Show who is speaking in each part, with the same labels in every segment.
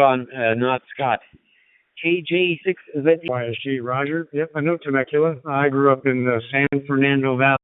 Speaker 1: on, not Scott. KJ6, is that
Speaker 2: YSG, Roger. Yep, I know Temecula. I grew up in the San Fernando Valley.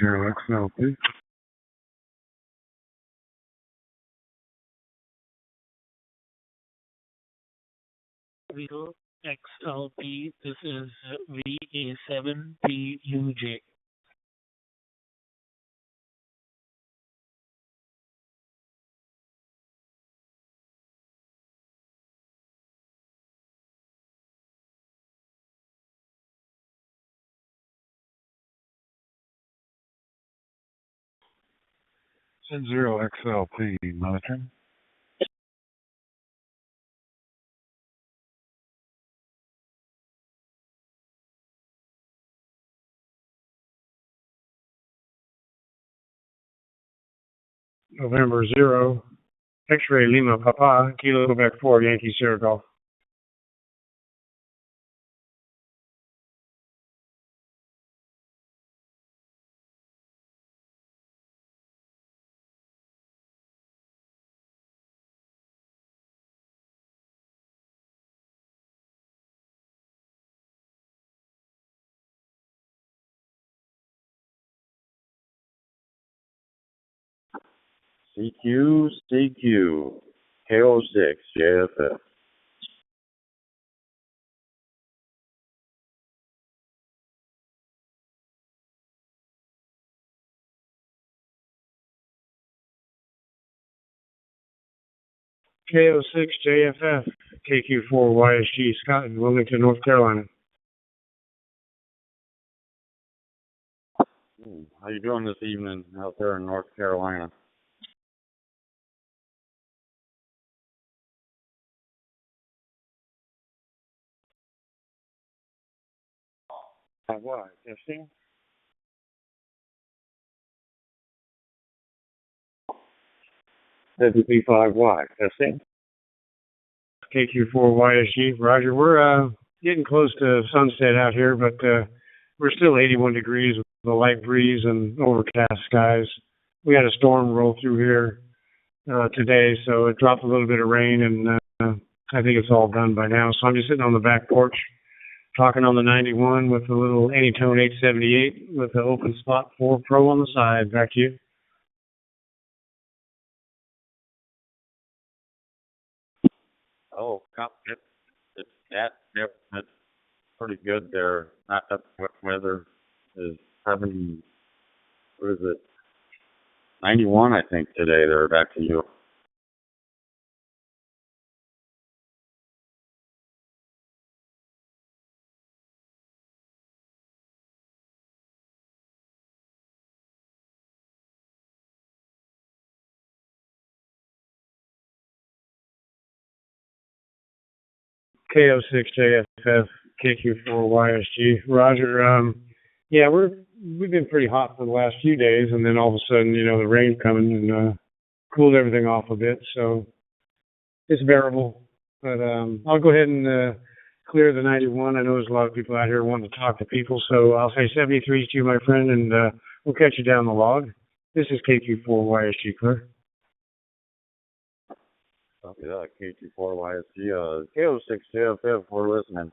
Speaker 2: Zero XLP.
Speaker 3: Zero XLP. This is VA7PUJ.
Speaker 2: Zero XLP, monitoring. November 0, X-ray Lima Papa, Kilo Quebec 4, Yankee Sierra Golf.
Speaker 1: CQ, KO6, JFF.
Speaker 2: KO6 JFF, KQ4 YSG, Scott in Wilmington, North Carolina.
Speaker 1: How you doing this evening out there in North Carolina?
Speaker 2: What? Testing?
Speaker 1: WP5Y, testing?
Speaker 2: KQ4 YSG, Roger. We're getting close to sunset out here, but we're still 81 degrees with a light breeze and overcast skies. We had a storm roll through here today, so it dropped a little bit of rain, and I think it's all done by now. So I'm just sitting on the back porch talking on the 91 with a little Anytone 878 with the open spot 4 Pro on the side. Back to you.
Speaker 1: Oh, that's pretty good there. Not that weather is having, what is it, 91, I think, today. They're back to you.
Speaker 2: KO6 JFF, KQ4 YSG. Roger. Yeah, we've been pretty hot for the last few days, and then all of a sudden, the rain coming and cooled everything off a bit. So it's bearable. But I'll go ahead and clear the 91. I know there's a lot of people out here wanting to talk to people, so I'll say 73 to you, my friend, and we'll catch you down the log. This is KQ4YSG, clear.
Speaker 1: Copy that, KT4YSG, KO6 JFF, we're listening.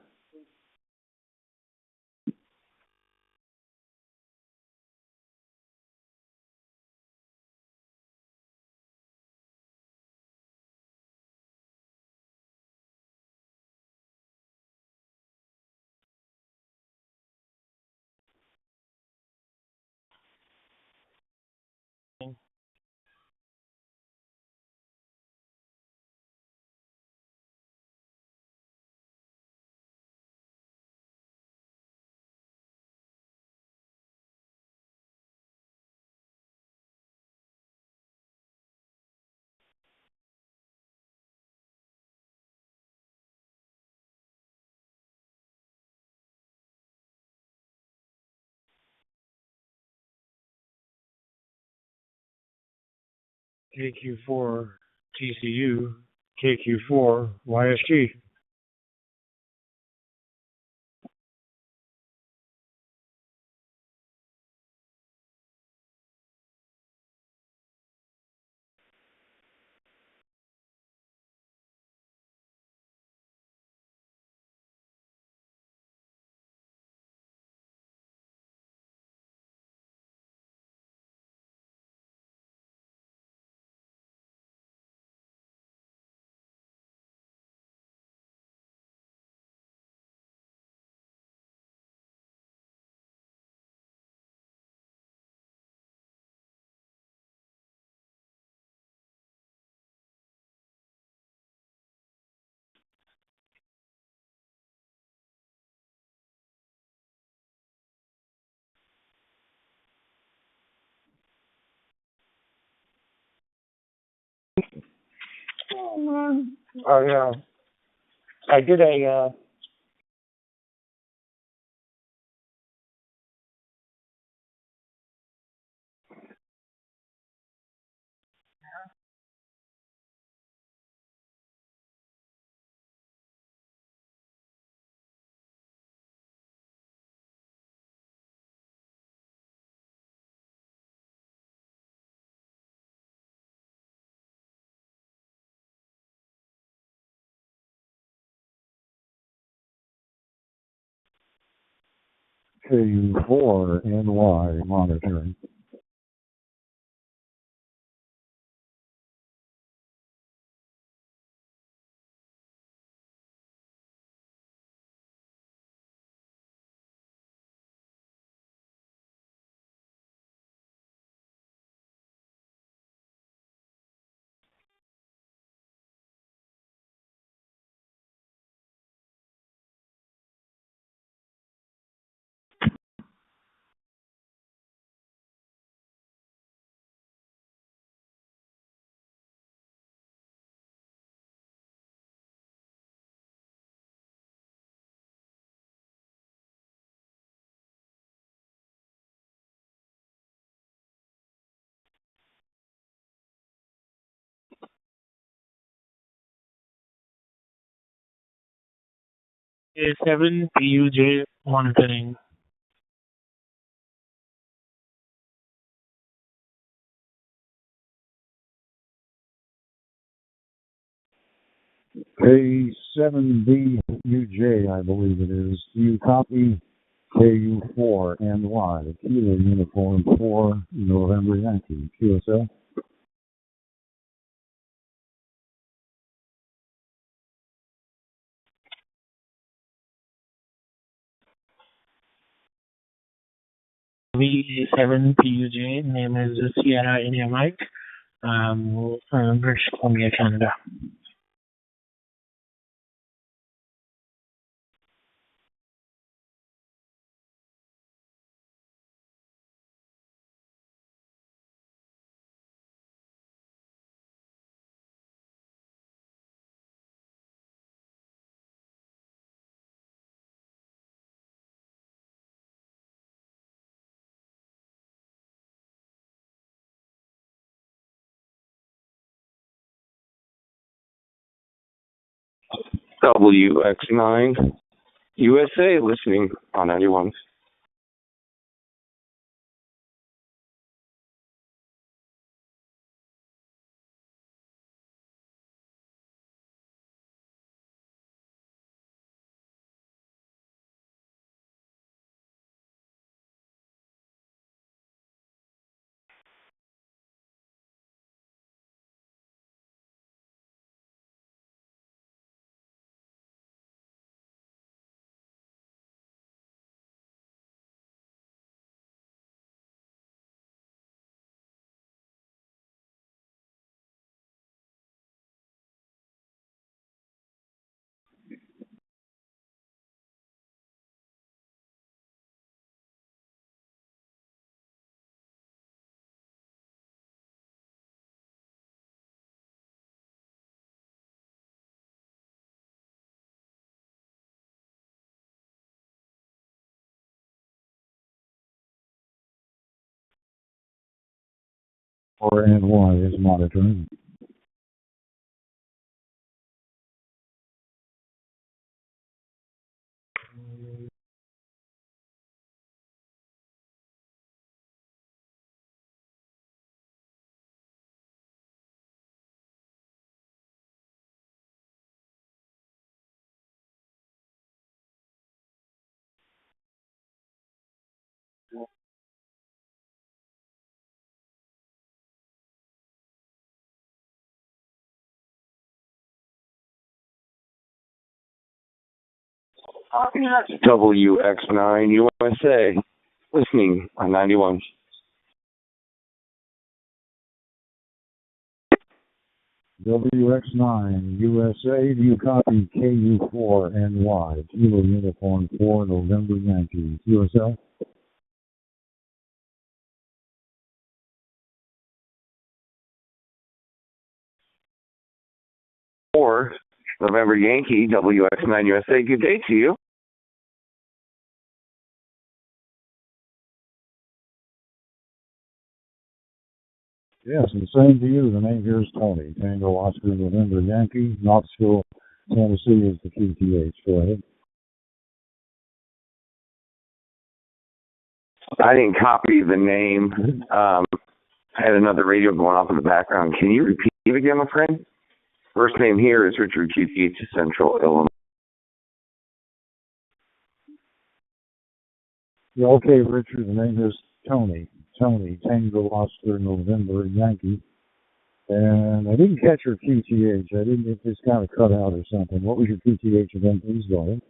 Speaker 2: KQ4 TCU, KQ4 YSG.
Speaker 3: I did a
Speaker 4: KU4NY monitoring.
Speaker 3: A7 PUJ monitoring.
Speaker 4: K7BUJ, I believe it is. Do you copy KU4NY, Kilo Uniform 4, November Yankee, QSL?
Speaker 3: V7 PUJ, name is Sierra India Mike, British Columbia, Canada.
Speaker 5: WX9 USA listening on 91.
Speaker 4: Or and Y is monitoring.
Speaker 5: WX9 USA listening on 91.
Speaker 4: WX9 USA, do you copy KU4NY, Kilo Uniform 4 November Yankee, USL?
Speaker 5: Or November Yankee, WX9 USA. Good day to you.
Speaker 4: Yes, and same to you. The name here is Tony. Tango Oscar November Yankee, Knoxville, Tennessee is the QTH. Go ahead.
Speaker 5: I didn't copy the name. I had another radio going off in the background. Can you repeat it again, my friend? First name here is Richard QTH, Central Illinois.
Speaker 4: Yeah, okay, Richard. The name is Tony. Tony, Tango Oscar November Yankee. And I didn't catch your QTH. I didn't, it just kind of cut out or something. What was your QTH again, please, go ahead.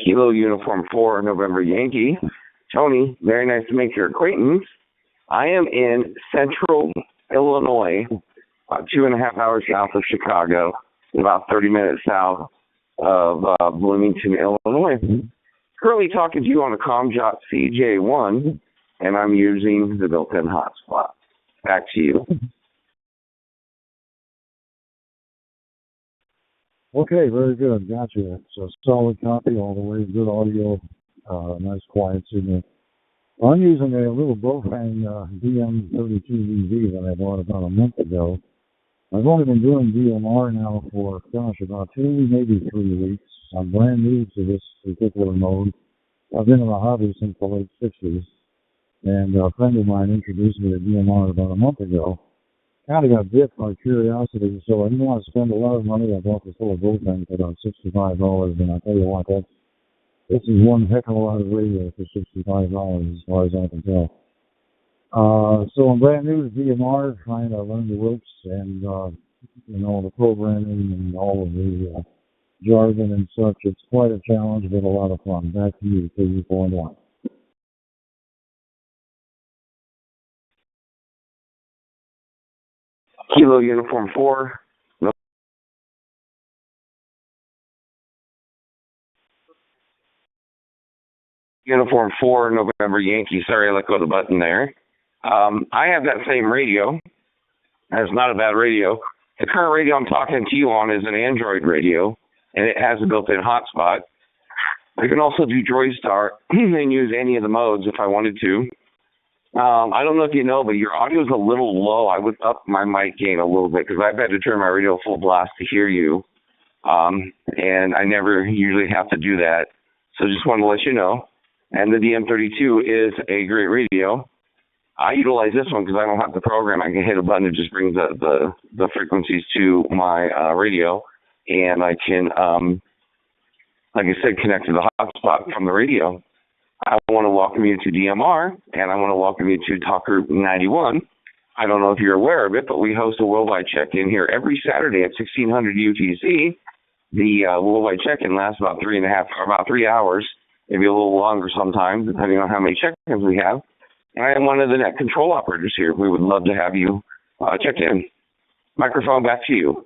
Speaker 5: Kilo Uniform 4, November Yankee. Tony, very nice to make your acquaintance. I am in Central Illinois, about 2.5 hours south of Chicago, about 30 minutes south of Bloomington, Illinois. Currently talking to you on a ComJot CJ1, and I'm using the built-in hotspot. Back to you.
Speaker 4: Okay, very good. Gotcha. So solid copy all the way, good audio, nice quiet signal. I'm using a little Bofang DM32DV that I bought about a month ago. I've only been doing DMR now for, about 2, maybe 3 weeks. I'm brand new to this particular mode. I've been in the hobby since the late 60s, and a friend of mine introduced me to DMR about a month ago. Kind of got bit by curiosity, so I didn't want to spend a lot of money. I bought this little Bofang for about $65, and I tell you what, this is one heck of a lot of radio for $65 as far as I can tell. So I'm brand new to DMR, trying to learn the ropes and, the programming and all of the jargon and such. It's quite a challenge, but a lot of fun. Back to you, KU4NY.
Speaker 5: Kilo Uniform 4. Uniform 4, November Yankee. Sorry, I let go of the button there. I have that same radio. It's not a bad radio. The current radio I'm talking to you on is an Android radio, and it has a built-in hotspot. I can also do Droidstar and use any of the modes if I wanted to. I don't know if you know, but your audio is a little low. I would up my mic gain a little bit because I've had to turn my radio full blast to hear you. And I never usually have to do that. So just wanted to let you know. And the DM32 is a great radio. I utilize this one because I don't have the program. I can hit a button, it just brings the frequencies to my radio, and I can, like I said, connect to the hotspot from the radio. I want to welcome you to DMR, and I want to welcome you to Talk Group 91. I don't know if you're aware of it, but we host a worldwide check-in here every Saturday at 1600 UTC. The worldwide check-in lasts about 3 hours, maybe a little longer sometimes, depending on how many check-ins we have. I am one of the net control operators here. We would love to have you check in. Microphone back to you.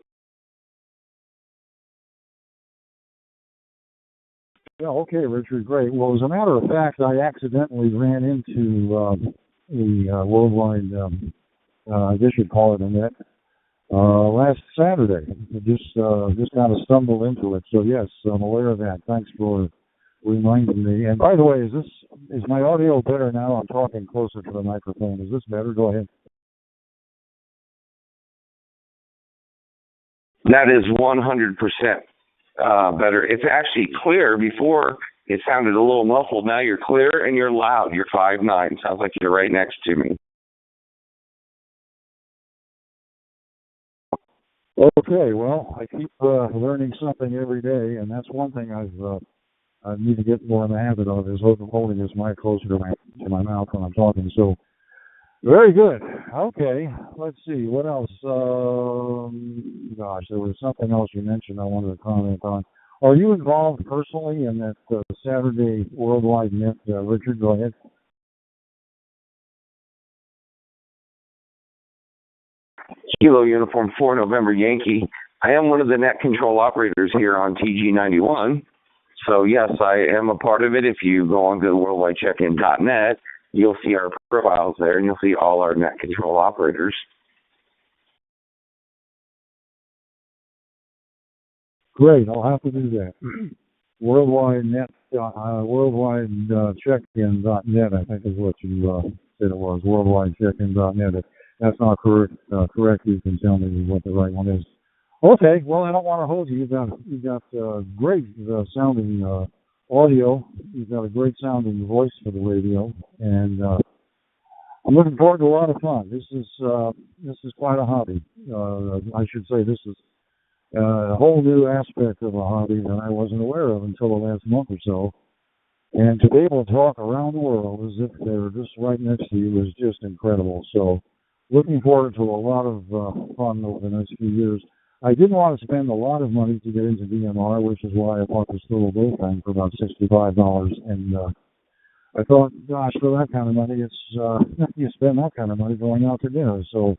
Speaker 4: Yeah, okay, Richard, great. Well, as a matter of fact, I accidentally ran into the worldwide, I guess you'd call it a net, last Saturday. Just kind of stumbled into it. So yes, I'm aware of that. Thanks for reminding me. And by the way, is my audio better now? I'm talking closer to the microphone. Is this better? Go ahead.
Speaker 5: That is 100% better. It's actually clear. Before it sounded a little muffled. Now you're clear and you're loud. You're 5'9". Sounds like you're right next to me.
Speaker 4: Okay, well, I keep learning something every day, and that's one thing I need to get more in the habit of, is holding this mic closer to my mouth when I'm talking. So, very good. Okay, let's see. What else? Gosh, there was something else you mentioned I wanted to comment on. Are you involved personally in that Saturday Worldwide Net? Richard, go ahead.
Speaker 5: Kilo Uniform 4 November Yankee. I am one of the net control operators here on TG91. So yes, I am a part of it. If you go on to worldwidecheckin.net, you'll see our profiles there, and you'll see all our net control operators.
Speaker 4: Great, I'll have to do that. Worldwide net, worldwidecheckin.net, I think is what you said it was. Worldwidecheckin.net. If that's not correct, you can tell me what the right one is. Okay, well, I don't want to hold you. You've got great sounding audio. You've got a great sounding voice for the radio, and I'm looking forward to a lot of fun. This is quite a hobby. I should say this is a whole new aspect of a hobby that I wasn't aware of until the last month or so. And to be able to talk around the world as if they're just right next to you is just incredible. So, looking forward to a lot of fun over the next few years. I didn't want to spend a lot of money to get into DMR, which is why I bought this little Go thing for about $65. And I thought, gosh, for that kind of money, it's you spend that kind of money going out to dinner. So,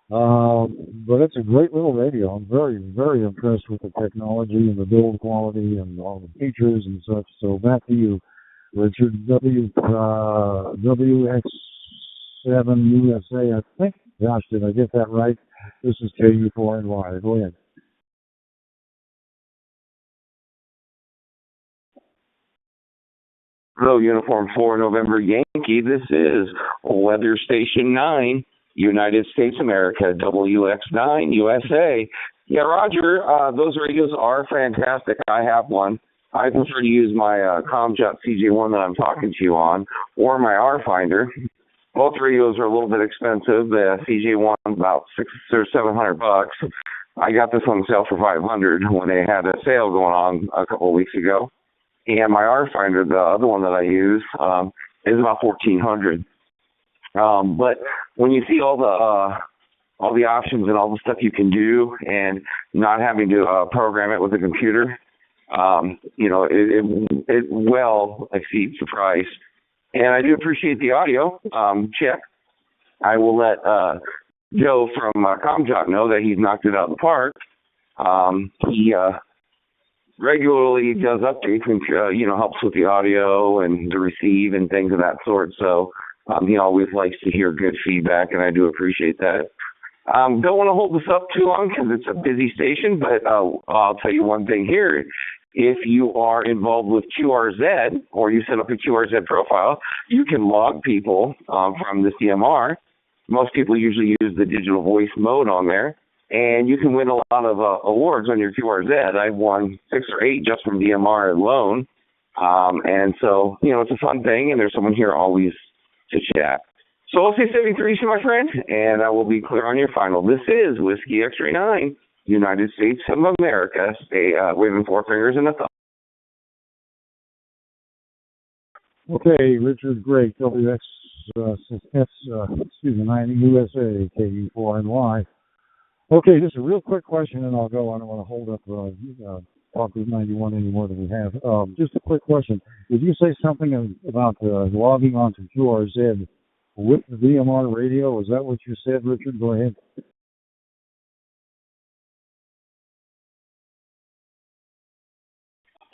Speaker 4: but it's a great little radio. I'm very, very impressed with the technology and the build quality and all the features and such. So back to you, Richard. WX7 USA, I think. Gosh, did I get that right? This is KU4NY. Go ahead.
Speaker 5: Hello, Uniform 4 November Yankee. This is Weather Station 9, United States America, WX9 USA. Yeah, Roger, those radios are fantastic. I have one. I prefer to use my ComJot CJ1 that I'm talking to you on, or my R-Finder. Both radios are a little bit expensive. The CJ1 about $600 or $700. I got this on sale for $500 when they had a sale going on a couple of weeks ago. And my R-Finder, the other one that I use, is about $1,400. But when you see all the options and all the stuff you can do, and not having to program it with a computer, it well exceeds the price. And I do appreciate the audio check. I will let Joe from ComJot know that he's knocked it out of the park. He regularly does updates and helps with the audio and the receive and things of that sort. So he always likes to hear good feedback, and I do appreciate that. Don't want to hold this up too long because it's a busy station, but I'll tell you one thing here. if you are involved with QRZ or you set up a QRZ profile, you can log people from this DMR. Most people usually use the digital voice mode on there, and you can win a lot of awards on your QRZ. I've won 6 or 8 just from DMR alone. And so, it's a fun thing, and there's someone here always to chat. So I'll say 73 to my friend, and I will be clear on your final. This is Whiskey X-Ray 9, United States of America. Stay waving 4 fingers in the thumb.
Speaker 4: Okay, Richard, great. WX, 9 USA, KU4NY. Okay, just a real quick question, and I'll go. I don't want to hold up Talk Group 91 any more than we have. Just a quick question. Did you say something about logging onto QRZ with the DMR radio? Is that what you said, Richard? Go ahead.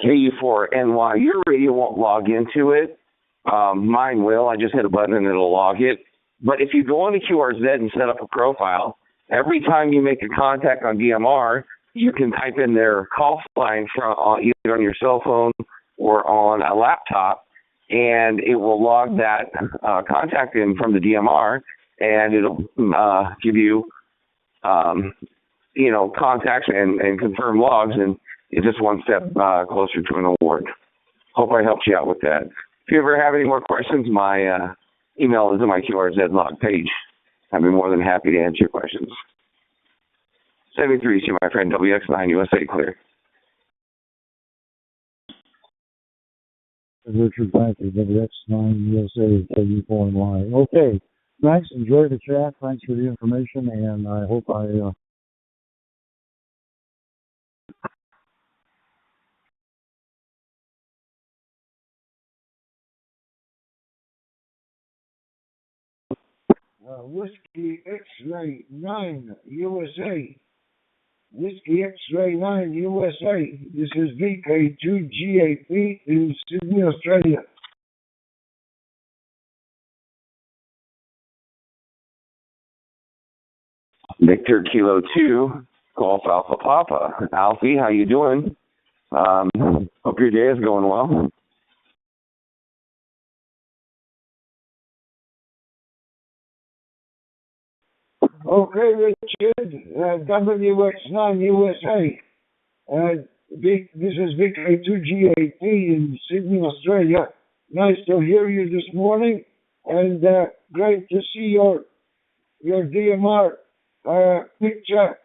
Speaker 5: KU4NY, your radio won't log into it. Mine will. I just hit a button and it'll log it. But if you go on to QRZ and set up a profile, every time you make a contact on DMR, you can type in their call line from either on your cell phone or on a laptop, and it will log that contact in from the DMR, and it'll give you, contacts and confirm logs, and it's just one step closer to an award. Hope I helped you out with that. If you ever have any more questions, my email is in my QRZ log page. I'd be more than happy to answer your questions. 73 to my friend, WX9 USA clear.
Speaker 4: Richard, thank you. WX9 USA, KU4NY. Okay, thanks. Enjoy the chat. Thanks for the information, and I hope
Speaker 6: Whiskey X-Ray 9 USA. Whiskey X-Ray 9 USA. This is VK2GAP in Sydney, Australia.
Speaker 5: Victor Kilo 2, Golf Alpha Papa. Alfie, how you doing? Hope your day is going well.
Speaker 6: Okay, Richard, WX9 USA. This is VK2GAP in Sydney, Australia. Nice to hear you this morning, and great to see your DMR picture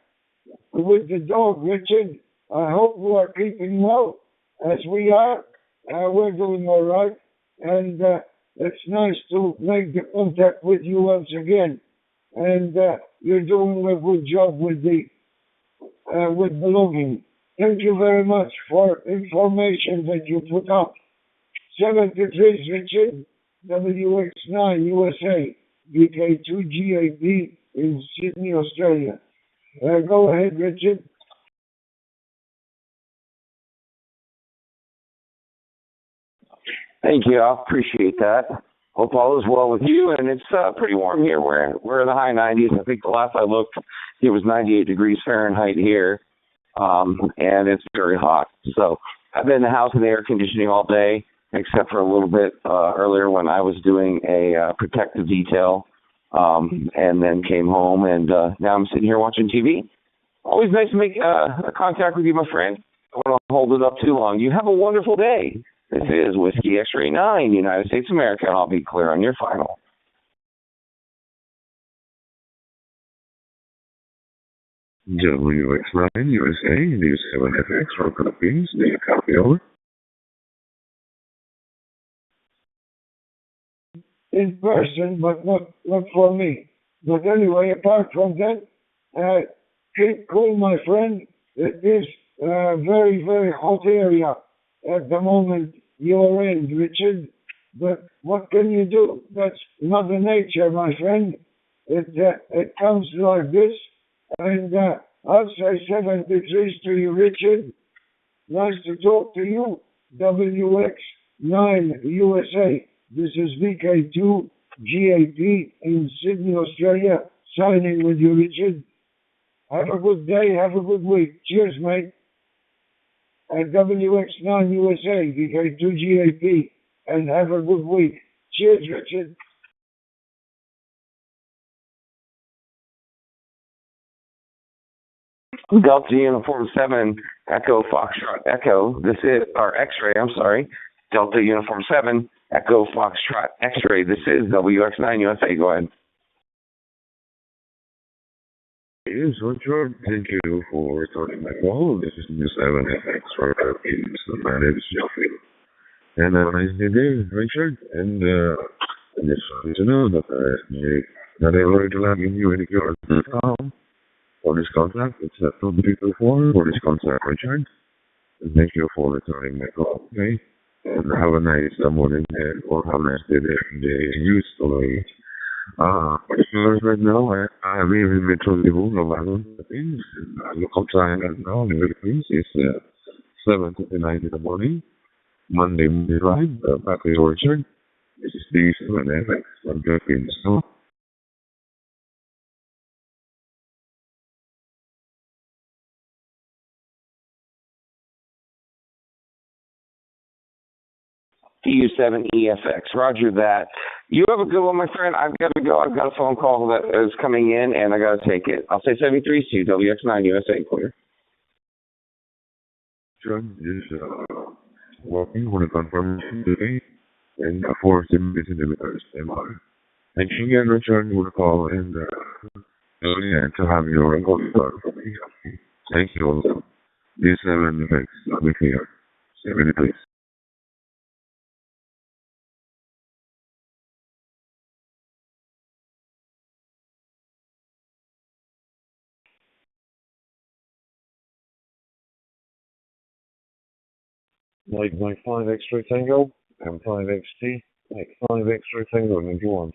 Speaker 6: with the dog, Richard. I hope you are keeping well, as we are. We're doing all right, and it's nice to make the contact with you once again. And you're doing a good job with the logging. Thank you very much for information that you put up. 73 Richard, WX9 USA, VK2GAB in Sydney, Australia. Go ahead, Richard.
Speaker 5: Thank you. I appreciate that. Hope all is well with you, and it's pretty warm here. We're in the high 90s. I think the last I looked, it was 98 degrees Fahrenheit here, and it's very hot. So I've been in the house in the air conditioning all day, except for a little bit earlier when I was doing a protective detail, and then came home, and now I'm sitting here watching TV. Always nice to make a contact with you, my friend. I don't want to hold it up too long. You have a wonderful day. This is Whiskey X-Ray 9, United States of America, and I'll be clear on your final.
Speaker 1: WX9 USA, News 7FX from Philippines. Need a copy over?
Speaker 6: In person, but not for me. But anyway, apart from that, keep cool, my friend. It is a very, very hot area at the moment you're in, Richard. But what can you do? That's Mother Nature, my friend. It comes like this. And I'll say 73 to you, Richard. Nice to talk to you. WX9 USA. This is VK2 GAP in Sydney, Australia. Signing with you, Richard. Have a good day. Have a good week. Cheers, mate. and WX9 USA, VK2GAP, and have a good week. Cheers, Richard.
Speaker 5: Delta Uniform 7, Echo Foxtrot Echo. This is, or X-ray, I'm sorry. Delta Uniform 7, Echo Foxtrot X-ray. This is WX9 USA. Go ahead.
Speaker 7: Yes, Richard. Thank you for starting my call. This is News 7FX for Philippines. My name is Jeffrey. And have a nice day, Richard. And I just wanted to know that I already logging you in your account for this contract. It's a 234 for this contract, Richard. And thank you for returning my call, okay? And have a nice morning or have a nice day there in the news story. Particulars right now, I live in Metro Livo, November, Philippines. Local time right now in the Philippines is 7:59 in the morning, Monday, right? Back to Richard. This is the 7FX from the Philippines. So,
Speaker 5: TU7EFX. Roger that. You have a good one, my friend. I've got to go. I've got a phone call that is coming in, and I got to take it. I'll say 73C, WX9 USA, clear.
Speaker 7: John is working on a confirmation today and for centimeters MR. Thank you again, Richard, for the call and to have your call start for me. Thank you also. This 7FX, I'll be here. 73.
Speaker 4: Like my 5 X-ray Tango and 5 XT, like 5 X-ray Tango and go on.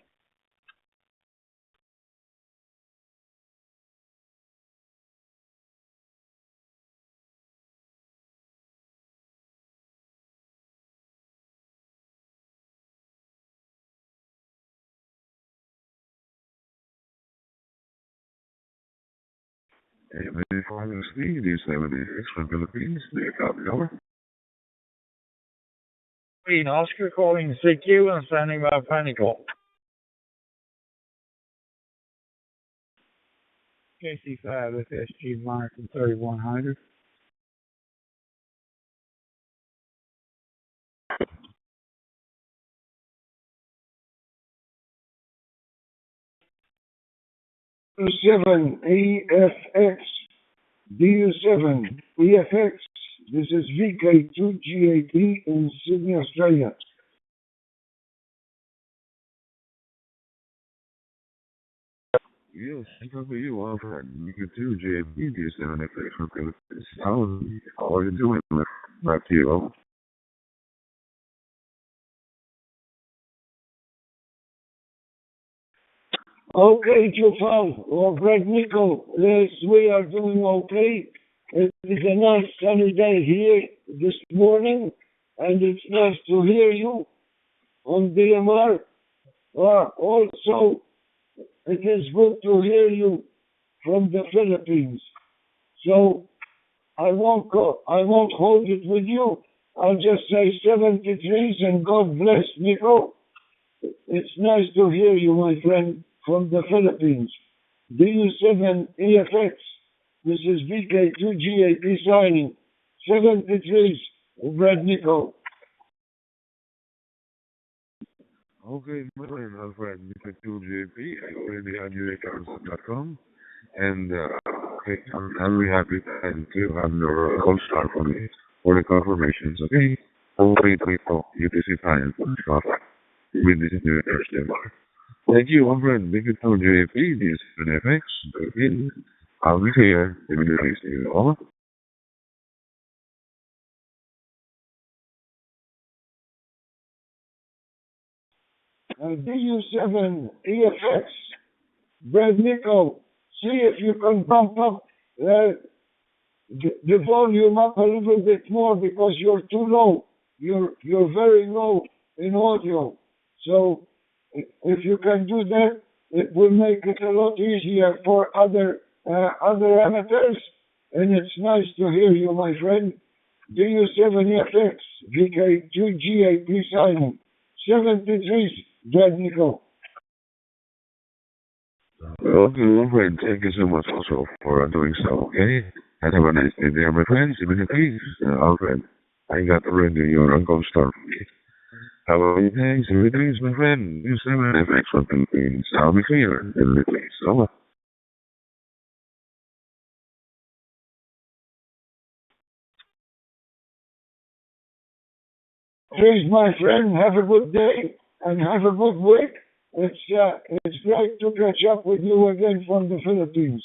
Speaker 7: And before you see this 76 from Philippines, they copy over.
Speaker 8: Green, Oscar calling CQ and standing by Panicle. KC5 FSG Mark and 3100.
Speaker 6: DU7EFX, DU7EFX. This is VK2GAP in Sydney, Australia.
Speaker 7: Yes, I can for you, Alfred. You can do JP, this 7FX from Philippines. How are you doing? Back to you.
Speaker 6: Okay, Jufal, or Greg Nico, yes, we are doing okay. It is a nice sunny day here this morning, and it's nice to hear you on DMR. Also, it is good to hear you from the Philippines. So I won't hold it with you. I'll just say 73s and God bless Nico. It's nice to hear you, my friend, from the Philippines. DU7EFX. This is VK2GAP signing. 73s, Brad Nico.
Speaker 7: Okay, my name is Alfred, Mr. 2JP. I already had your accounts.com. And okay, I'm really happy to have your call start for me for the confirmations, okay? Wait, UTC time for the contract. With this new Thursday bar. Thank you, my friend. Thank you to JP, this is FX. Okay. I'll be here immediately. Over.
Speaker 6: DU7EFX, Brad Nico, see if you can bump up the volume up a little bit more because you're too low. You're very low in audio. So if you can do that, it will make it a lot easier for other amateurs. And it's nice to hear you, my friend. DU7FX, VK2GAP signing. 73, technical.
Speaker 7: Okay, my friend, thank you so much also for doing so, okay? And have a nice day there, my friends. Please, Alfred, I got to render your Uncle Star. Have a good day, please, my friend. You 7FX from Philippines. I'll be here, please. Over.
Speaker 6: Please, my friend, have a good day and have a good week. It's great to catch up with you again from the Philippines.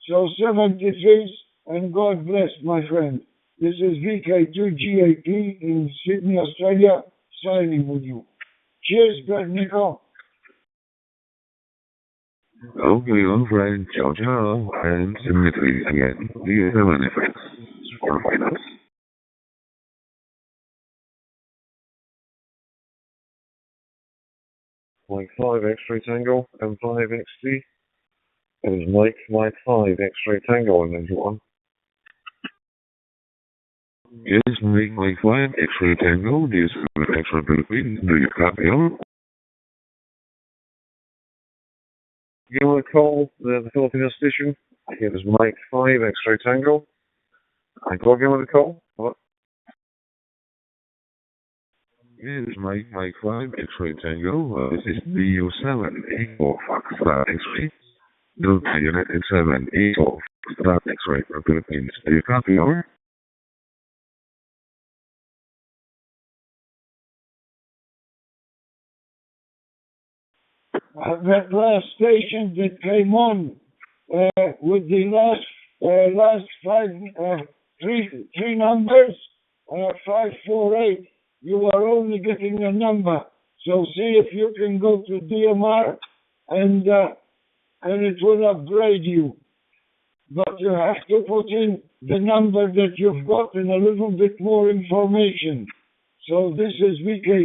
Speaker 6: So 73, and God bless, my friend. This is VK2GAP in Sydney, Australia, signing with you. Cheers, Brad Nico.
Speaker 7: Okay, my friend. Ciao, ciao. And please, again, the 7FX for finance.
Speaker 9: Mike 5 X-ray Tango and 5 XT. It is Mike 5 X-ray Tango and then one.
Speaker 7: Yes, Mike 5 X-ray Tango. This is X-ray Philippines. Do you copy over?
Speaker 9: Give me a call, the Filipino station. It is Mike 5 X-ray Tango. I go give me a call. What?
Speaker 7: Yes, Mike 5 X-ray Tango. This is DU7 84 Foxtrot X-ray. Delta United 7 84 Foxtrot X-ray for Philippines. Do you copy over?
Speaker 6: That last station that came on with the last three numbers, 548, you are only getting a number. So see if you can go to DMR and it will upgrade you. But you have to put in the number that you've got and a little bit more information. So this is VK